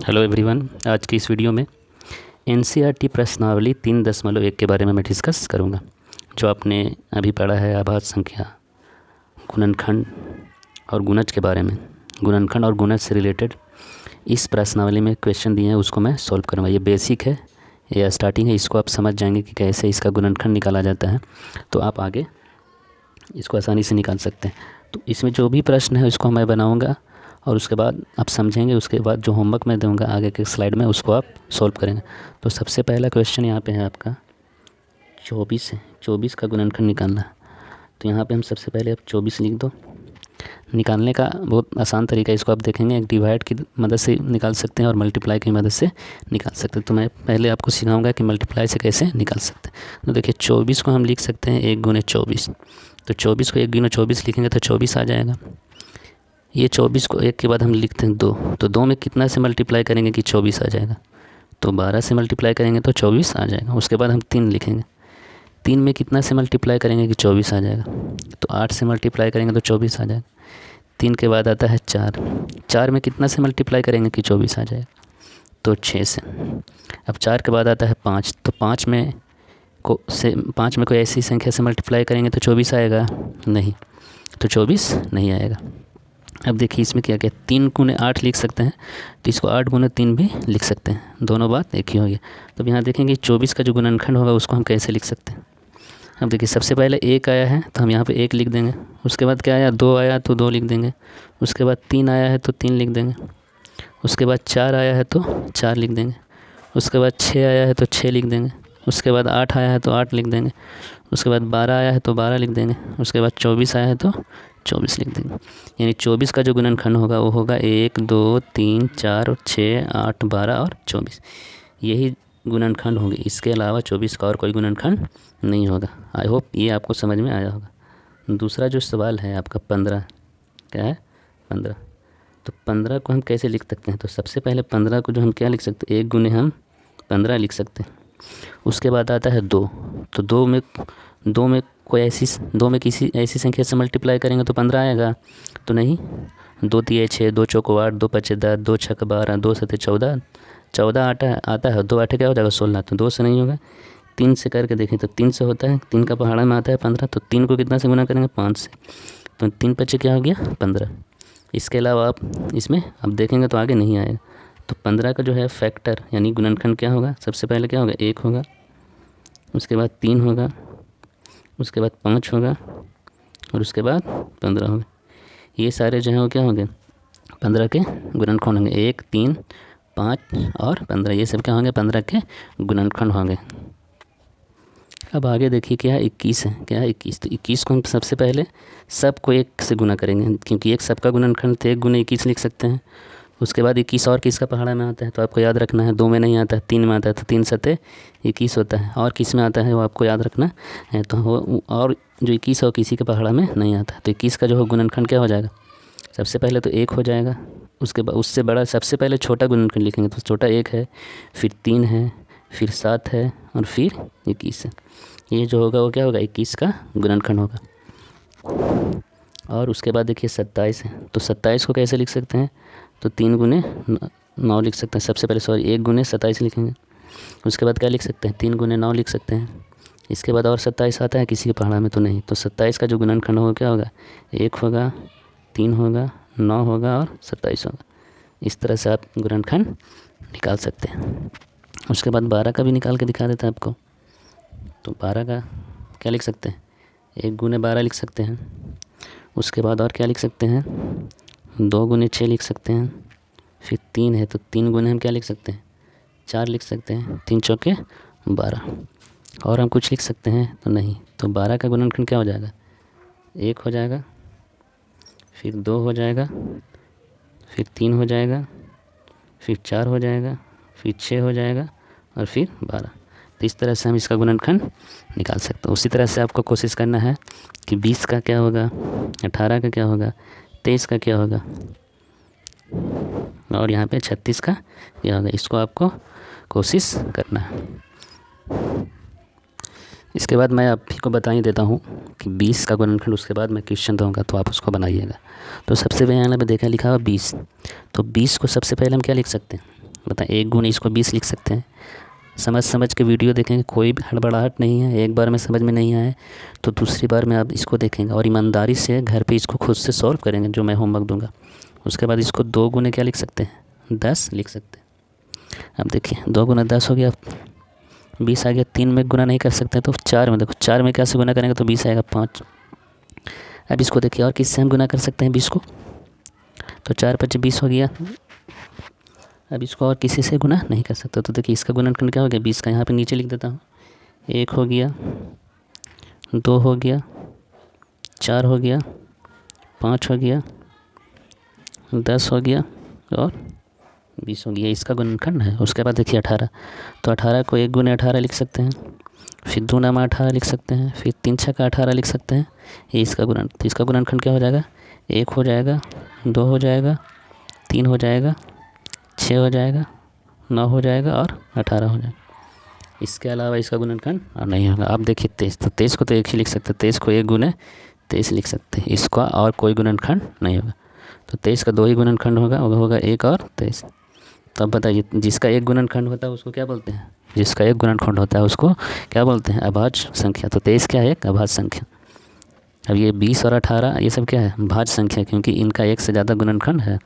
Hello everyone. आज की इस वीडियो में एनसीईआरटी प्रश्नावली 3.1 के बारे में मैं डिस्कस करूंगा। जो आपने अभी पढ़ा है आभाज्य संख्या, गुणनखंड और गुणज के बारे में, गुणनखंड और गुणज से रिलेटेड इस प्रश्नावली में क्वेश्चन दिए हैं, उसको मैं सॉल्व करूंगा। ये बेसिक है, ये स्टार्टिंग है, इसको आप समझ जाएंगे कि कैसे इसका गुणनखंड निकाला जाता है, तो आप आगे इसको आसानी से निकाल सकते हैं। तो इसमें जो भी प्रश्न है उसको मैं बनाऊँगा और उसके बाद आप समझेंगे। उसके बाद जो होमवर्क मैं दूंगा आगे के स्लाइड में उसको आप सॉल्व करेंगे। तो सबसे पहला क्वेश्चन यहाँ पे है आपका 24 है। 24 का गुणनखंड निकालना। तो यहाँ पे हम सबसे पहले आप 24 लिख दो। निकालने का बहुत आसान तरीका है, इसको आप देखेंगे। एक डिवाइड की मदद से निकाल सकते हैं और मल्टीप्लाई की मदद से निकाल सकते हैं। तो मैं पहले आपको सिखाऊंगा कि मल्टीप्लाई से कैसे निकाल सकते हैं। तो देखिए 24 को हम लिख सकते हैं 1 गुने 24। तो 24 को 1 गुने 24 लिखेंगे तो 24 आ जाएगा। ये 24 को 1 के बाद हम लिखते हैं 2। तो 2 में कितना से मल्टीप्लाई करेंगे कि 24 आ जाएगा। तो 12 से मल्टीप्लाई करेंगे तो 24 आ जाएगा। उसके बाद हम 3 लिखेंगे। 3 में कितना से मल्टीप्लाई करेंगे कि 24 आ जाएगा। तो 8 से मल्टीप्लाई करेंगे तो 24 आ जाएगा। 3 के बाद आता है 4। 4 में कितना से मल्टीप्लाई करेंगे कि 24 आ जाएगा। तो 6 से। अब 4 के बाद आता है 5। तो 5 में कोई ऐसी संख्या से मल्टीप्लाई करेंगे तो 24 आएगा नहीं। तो 24 नहीं आएगा। अब देखिए इसमें क्या क्या 3 गुने 8 लिख सकते हैं, तो इसको 8 गुने 3 भी लिख सकते हैं। दोनों बात एक ही हो गया। तो अब यहाँ देखेंगे 24 का जो गुणनखंड होगा उसको हम कैसे लिख सकते हैं। अब देखिए सबसे पहले 1 आया है तो हम यहाँ पे 1 लिख देंगे। उसके बाद क्या आया, 2 आया तो 2 लिख देंगे। उसके बाद 3 आया है तो 3 लिख देंगे। उसके बाद 4 आया है तो 4 लिख देंगे। उसके बाद 6 आया है तो 6 लिख देंगे। उसके बाद 8 आया है तो 8 लिख देंगे। उसके बाद 12 आया है तो 12 लिख देंगे। उसके बाद 24 आया है तो 24 लिख देंगे। यानी 24 का जो गुणनखंड होगा वो होगा 1, 2, 3, 4, 6, 8, 12 और 24। यही गुणनखंड होंगे। इसके अलावा 24 का और कोई गुणनखंड नहीं होगा। आई होप ये आपको समझ में आया होगा। दूसरा जो सवाल है आपका 15, क्या है 15। तो 15 को हम कैसे लिख सकते हैं। तो सबसे पहले 15 को जो हम क्या लिख सकते हैं, 1 गुने हम 15 लिख सकते हैं। उसके बाद आता है 2। तो 2 में किसी ऐसी संख्या से मल्टीप्लाई करेंगे तो 15 आएगा तो नहीं। 2 तिये 6, 2 चौको 8, 2 पचे 10, 2 छक 12, 2 सते 14, 14 आता है। 2 8 क्या हो जाएगा 16। तो 2 से नहीं होगा। 3 से करके देखें तो 3 से होता है। 3 का पहाड़ा में आता है 15। तो 3 को कितना से गुना करेंगे 5 से। तो 3 पचे क्या हो गया 15। इसके अलावा आप इसमें अब देखेंगे तो आगे नहीं आएगा। तो 15 का जो है फैक्टर यानी गुणनखंड क्या होगा, सबसे पहले क्या होगा 1 होगा। उसके बाद 3 होगा। उसके बाद 5 होगा और उसके बाद 15 होगा। ये सारे जो हैं वो क्या होंगे 15 के गुणनखंड होंगे। 1, 3, 5 और 15, ये सब क्या होंगे 15 के गुणनखंड होंगे। अब आगे देखिए क्या है 21 है। क्या है 21। तो 21 को हम सबसे पहले सबको 1 से गुना करेंगे, क्योंकि 1 सबका गुणनखंड तो 1 गुने 21 लिख सकते हैं। उसके बाद 21 और किसका पहाड़ा में आता है तो आपको याद रखना है। 2 में नहीं आता है, 3 में आता है। तो 3 सते 21 होता है। और किस में आता है वो आपको याद रखना है। तो वो और जो 21 है किसी के पहाड़ा में नहीं आता है। तो 21 का जो है गुणनखंड क्या हो जाएगा, सबसे पहले तो 1 हो जाएगा। उसके बाद उससे बड़ा सबसे पहले छोटा गुणनखंड लिखेंगे तो छोटा 1 है, फिर 3 है, फिर 7 है और फिर 21 है। ये जो होगा वो क्या होगा 21 का गुणनखंड होगा। और उसके बाद देखिए 27 है। तो 27 को कैसे लिख सकते हैं, तो 3 गुने 9 लिख सकते हैं। सबसे पहले 1 गुने 27 लिखेंगे। उसके बाद क्या लिख सकते हैं 3 गुने 9 लिख सकते हैं। इसके बाद और 27 आता है किसी के पहाड़ा में तो नहीं। तो 27 का जो गुणनखंड होगा क्या होगा 1 होगा, 3 होगा, 9 होगा और 27 होगा। इस तरह से आप गुणनखंड निकाल सकते हैं। उसके बाद 12 का भी निकाल के दिखा देता है आपको। तो 12 का क्या लिख सकते हैं 1 गुने 12 लिख सकते हैं। उसके बाद और क्या लिख सकते हैं 2 गुने 6 लिख सकते हैं। फिर 3 है तो 3 गुने हम क्या लिख सकते हैं 4 लिख सकते हैं। 3 चौके 12। और हम कुछ लिख सकते हैं तो नहीं। तो 12 का गुणनखंड क्या हो जाएगा 1 हो जाएगा, फिर 2 हो जाएगा, फिर 3 हो जाएगा, फिर 4 हो जाएगा, फिर 6 हो जाएगा और फिर 12। तो इस तरह से हम इसका गुणनखंड निकाल सकते हैं। उसी तरह से आपको कोशिश करना है कि 20 का क्या होगा, 18 का क्या होगा, 23 का क्या होगा और यहाँ पे 36 का क्या होगा। इसको आपको कोशिश करना है। इसके बाद मैं आप ही को बता ही देता हूँ कि 20 का गुणनखंड, उसके बाद मैं क्वेश्चन दूँगा तो आप उसको बनाइएगा। तो सबसे पहले यहाँ पे देखा लिखा हुआ 20। तो 20 को सबसे पहले हम क्या लिख सकते हैं बताएं, 1 गुने इसको 20 लिख सकते हैं। समझ समझ के वीडियो देखेंगे, कोई भी हड़बड़ाहट नहीं है। एक बार में समझ में नहीं आए तो दूसरी बार में आप इसको देखेंगे और ईमानदारी से घर पे इसको खुद से सॉल्व करेंगे जो मैं होमवर्क दूंगा। उसके बाद इसको 2 गुने क्या लिख सकते हैं, 10 लिख सकते हैं। अब देखिए 2 गुना 10 हो गया, 20 आ गया। 3 में गुना नहीं कर सकते तो 4 में, देखो 4 में कैसे गुना करेंगे तो 20 आएगा 5। अब इसको देखिए और किससे हम गुना कर सकते हैं 20 को, तो 4 5 20 हो गया। अब इसको और किसी से गुना नहीं कर सकते, तो देखिए इसका गुणनखंड क्या हो गया 20 का, यहाँ पे नीचे लिख देता हूँ। 1 हो गया, 2 हो गया, 4 हो गया, 5 हो गया, 10 हो गया और 20 हो गया, इसका गुणनखंड है। उसके बाद देखिए 18, तो 18 को 1 गुने 18 लिख सकते हैं, फिर 2 नामा 18 लिख सकते हैं, फिर 3 छक्का 18 लिख सकते हैं। ये इसका तो इसका गुणनखंड क्या हो जाएगा, 1 हो जाएगा, 2 हो जाएगा, 3 हो जाएगा, 6 हो जाएगा, 9 हो जाएगा और 18 हो जाएगा। इसके अलावा इसका गुणनखंड और नहीं होगा। आप देखिए 23, तो 23 को तो 1 ही लिख सकते हैं, 23 को 1 गुने 23 लिख सकते हैं, इसका और कोई गुणनखंड नहीं होगा। तो 23 का 2 ही गुणनखंड होगा, वो होगा 1 और 23। तो अब बताइए जिसका 1 गुणनखंड होता है उसको क्या बोलते हैं, जिसका 1 गुणनखंड होता है उसको क्या बोलते हैं, अभाज्य संख्या। तो 23 क्या है, एक अभाज्य संख्या। अब ये 20 और 18 ये सब क्या है, भाज्य संख्या, क्योंकि इनका 1 से ज़्यादा गुणनखंड है।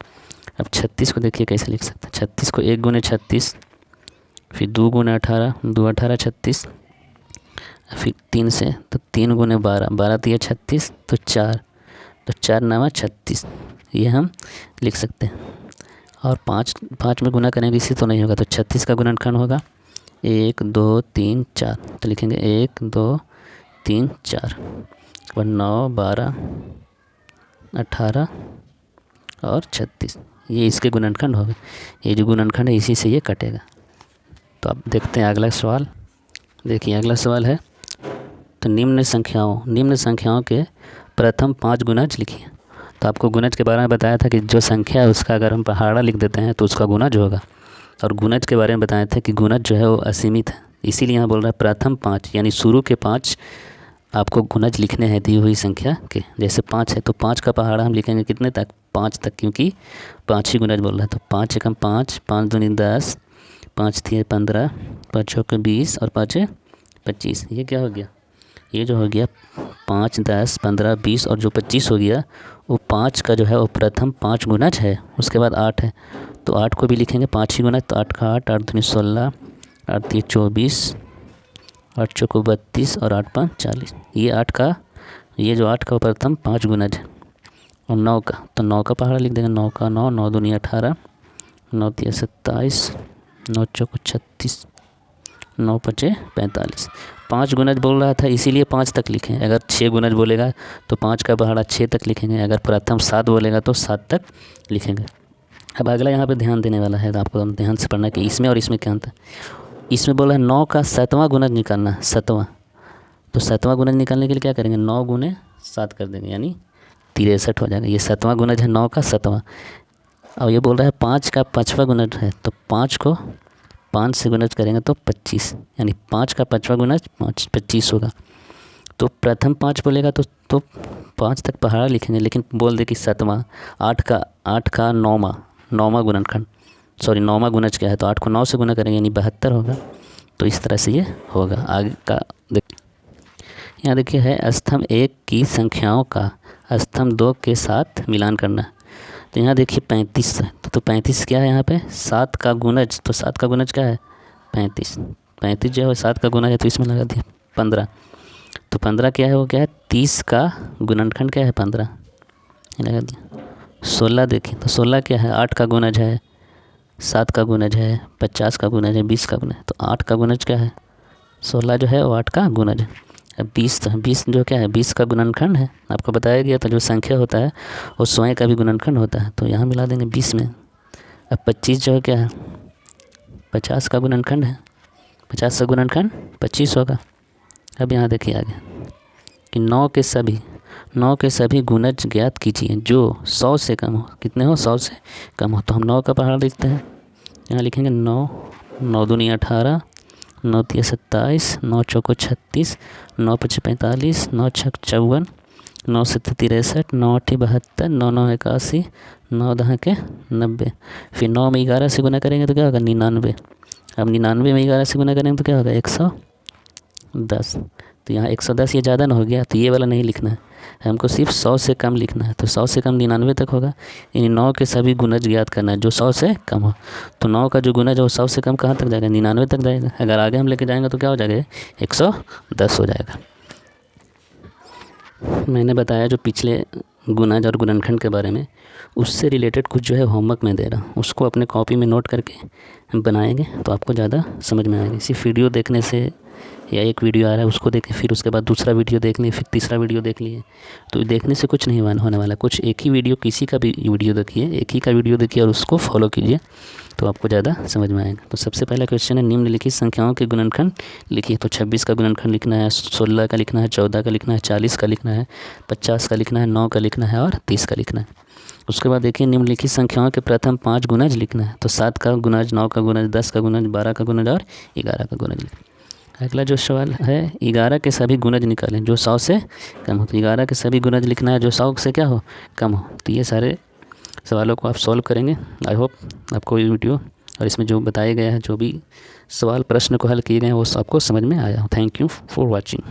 अब 36 को देखिए कैसे लिख सकते हैं, 36 को 1 गुने 36, फिर 2 गुने 18, 2 18 36, फिर 3 से तो 3 गुने 12, 12 तो ये 36, तो 4, तो 4 नामा 36, ये हम लिख सकते हैं। और 5 में गुना करेंगे इसी तो नहीं होगा, तो 36 का गुणनखंड होगा 1 2 3 4, तो लिखेंगे 1 2 3 4, और 9 12 18 और 36, ये इसके गुणनखंड होगा। ये जो गुणनखंड है इसी से ये कटेगा। तो अब देखते हैं अगला सवाल। देखिए अगला सवाल है, तो निम्न संख्याओं के प्रथम 5 गुणज लिखिए। तो आपको गुणज के बारे में बताया था कि जो संख्या है उसका अगर हम पहाड़ा लिख देते हैं तो उसका गुणज होगा, और गुणज के बारे में बताए थे कि गुणज जो है वो असीमित है। इसीलिए यहाँ बोल रहा है प्रथम 5, यानी शुरू के 5 आपको गुणज लिखने हैं दी हुई संख्या के। जैसे 5 है तो 5 का पहाड़ा हम लिखेंगे कितने तक, 5 तक, क्योंकि 5 ही गुणज बोल रहा है। तो 5 एकम 5, 5 दूनी 10, 5 तिये 15, 5 चौके 20 और 5 25। ये क्या हो गया, ये जो हो गया 5 10 15 20 और जो 25 हो गया, वो 5 का जो है वो प्रथम 5 गुणज है। उसके बाद 8 है, तो 8 को भी लिखेंगे 5 ही गुणज, तो 8 का 8, 8 दूनी 16, 8 तिये 24, 8 चौको 32 और 8 5 40। ये जो 8 का प्रथम 5 गुणज है। और 9 का, तो 9 का पहाड़ा लिख देंगे, 9 का 9, 9 दूनी 18, 9 तिये 27, 9 चौको 36, 9 पचे 45। 5 गुणज बोल रहा था इसीलिए 5 तक लिखें। अगर 6 गुणज बोलेगा तो 5 का पहाड़ा 6 तक लिखेंगे, अगर प्रथम 7 बोलेगा तो 7 तक लिखेंगे। अब अगला यहाँ पे ध्यान देने वाला है, तो आपको ध्यान से पढ़ना कि इसमें और इसमें क्या अंतर है। इसमें बोला है 9 का 7वां गुणज निकालना है, 7वां। तो 7वां गुणज निकालने के लिए क्या करेंगे, 9 गुने 7 कर देंगे, यानी 63 हो जाएगा। ये 7वां गुणज है 9 का 7वां। और ये बोल रहा है 5 का 5वां गुणज है, तो 5 को 5 से गुणज करेंगे तो 25, यानी 5 का 5वां गुणज 25 होगा। तो प्रथम 5 बोलेगा तो 5 तक पहाड़ा लिखेंगे, लेकिन बोल दे कि 7वां। 8 का 9वां गुणनखंड, सॉरी 9वां गुणज क्या है, तो 8 को 9 से गुना करेंगे यानी 72 होगा। तो इस तरह से ये होगा। आगे का यहाँ देखिए है स्तंभ 1 की संख्याओं का स्तंभ 2 के साथ मिलान करना। तो यहाँ देखिए 35 है, तो 35 क्या है यहाँ पे, 7 का गुणज। तो 7 का गुणज क्या है 35, 35 जो है 7 का गुणज है, तो इसमें लगा दिया 15। तो 15 क्या है, वो क्या है 30 का गुणनखंड क्या है 15, ये लगा दिया। 16 देखिए, तो 16 क्या है 8 का गुणज है, 7 का गुणज है, 50 का गुणज है, 20 का गुणज है। तो 8 का गुणज क्या है, 16 जो है वो 8 का गुणज है। अब 20 जो क्या है 20 का गुणनखंड है, आपको बताया गया था जो संख्या होता है वो स्वयं का भी गुणनखंड होता है, तो यहाँ मिला देंगे 20 में। अब 25 जो है क्या है 50 का गुणनखंड है, 50 का गुणनखंड 25 होगा। अब यहाँ देखिए आगे कि 9 के सभी गुणज ज्ञात कीजिए जो 100 से कम हो। कितने हो 100 से कम हो, तो हम 9 का पहाड़ा लिखते हैं। यहाँ लिखेंगे 9, 9 दूनी 18, 9 तिये 27, 9 चौको 36, 9 पचे 45, 9 छक 54, 9 से 63, 9 8 72, 9 9 81, 9 10 के 90। फिर 9 में 11 से गुना करेंगे तो क्या होगा 99। अब 99 में 11 से गुना करेंगे तो क्या होगा 110। तो यहाँ 110 ये ज़्यादा ना हो गया, तो ये वाला नहीं लिखना है, हमको सिर्फ 100 से कम लिखना है। तो 100 से कम 99 तक होगा, यानी 9 के सभी गुणज ज्ञात करना है जो 100 से कम हो। तो 9 का जो गुणज है वो 100 से कम कहाँ तक जाएगा 99 तक जाएगा। अगर आगे हम लेके जाएंगे तो क्या हो जाएगा 110 हो जाएगा। मैंने बताया जो पिछले गुणज और गुणनखंड के बारे में, उससे रिलेटेड कुछ जो है होमवर्क में दे रहा हूँ, उसको अपने कॉपी में नोट करके बनाएंगे तो आपको ज़्यादा समझ में आएगा। सिर्फ वीडियो देखने से, या एक वीडियो आ रहा है उसको देखें, फिर उसके बाद दूसरा वीडियो देख लिए, फिर तीसरा वीडियो देख लिए, तो देखने से कुछ नहीं होने वाला। कुछ एक ही वीडियो, किसी का भी वीडियो देखिए, एक ही का वीडियो देखिए और उसको फॉलो कीजिए तो आपको ज़्यादा समझ में आएगा। तो सबसे पहला क्वेश्चन है निम्नलिखित संख्याओं के गुणनखंड लिखिए। तो 26 का गुणनखंड लिखना है, 16 का लिखना है, 14 का लिखना है, 40 का लिखना है, 50 का लिखना है, 9 का लिखना है और 30 का लिखना है। उसके बाद देखिए निम्नलिखित संख्याओं के प्रथम 5 गुणज लिखना है। तो 7 का गुणज, 9 का गुणज, 10 का गुणज, 12 का गुणज और 11 का गुणज लिखना है। अगला जो सवाल है 11 के सभी गुणज निकालें जो 100 से कम हो। तो 11 के सभी गुणज लिखना है जो 100 से क्या हो कम हो। तो ये सारे सवालों को आप सॉल्व करेंगे। आई होप आपको ये वीडियो और इसमें जो बताया गया है, जो भी सवाल प्रश्न को हल किए गए हैं वो आपको समझ में आया हो। Thank you for watching.